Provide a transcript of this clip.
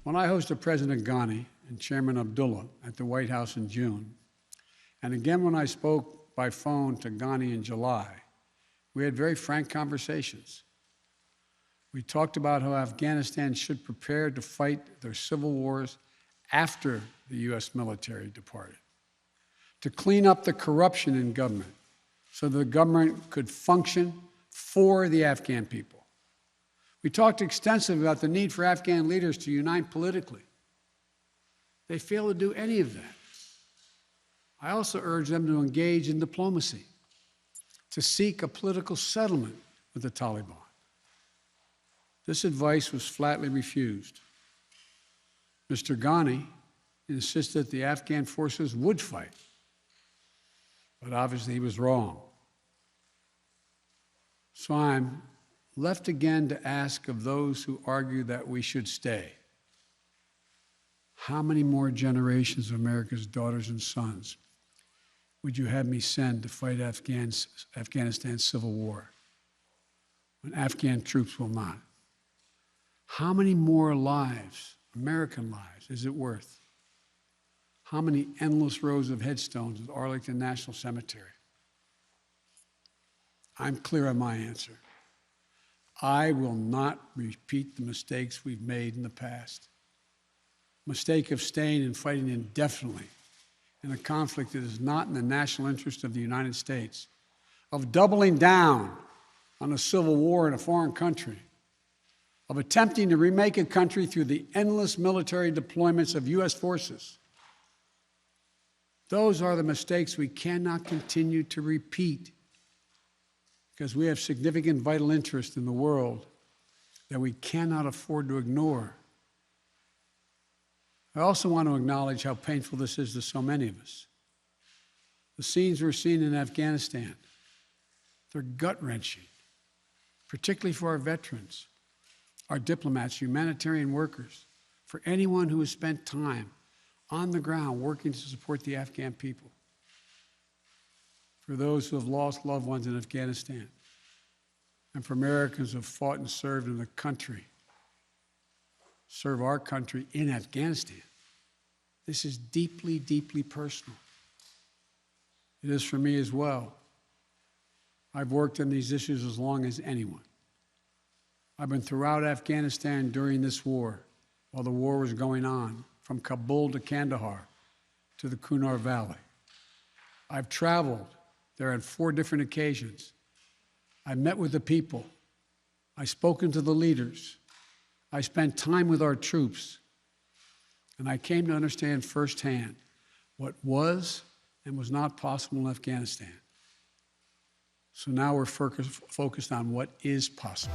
When I hosted President Ghani and Chairman Abdullah at the White House in June, and again when I spoke by phone to Ghani in July, we had very frank conversations. We talked about how Afghanistan should prepare to fight their civil wars after the U.S. military departed, to clean up the corruption in government so the government could function for the Afghan people. We talked extensively about the need for Afghan leaders to unite politically. They fail to do any of that. I also urged them to engage in diplomacy, to seek a political settlement with the Taliban. This advice was flatly refused. Mr. Ghani insisted that the Afghan forces would fight, but obviously he was wrong. So I'm left again to ask of those who argue that we should stay, how many more generations of America's daughters and sons would you have me send to fight Afghanistan's civil war when Afghan troops will not? How many more lives, American lives, is it worth? How many endless rows of headstones at Arlington National Cemetery? I'm clear on my answer. I will not repeat the mistakes we've made in the past. Mistake of staying and fighting indefinitely in a conflict that is not in the national interest of the United States, of doubling down on a civil war in a foreign country, of attempting to remake a country through the endless military deployments of U.S. forces. Those are the mistakes we cannot continue to repeat because we have significant vital interest in the world that we cannot afford to ignore. I also want to acknowledge how painful this is to so many of us. The scenes we're seeing in Afghanistan, they're gut-wrenching, particularly for our veterans, our diplomats, humanitarian workers, for anyone who has spent time on the ground working to support the Afghan people, for those who have lost loved ones in Afghanistan, and for Americans who have fought and served in the country, serve our country in Afghanistan. This is deeply, deeply personal. It is for me as well. I've worked on these issues as long as anyone. I've been throughout Afghanistan during this war, while the war was going on, from Kabul to Kandahar to the Kunar Valley. I've traveled there on 4 different occasions. I met with the people. I've spoken to the leaders. I spent time with our troops. And I came to understand firsthand what was and was not possible in Afghanistan. So now we're focused on what is possible.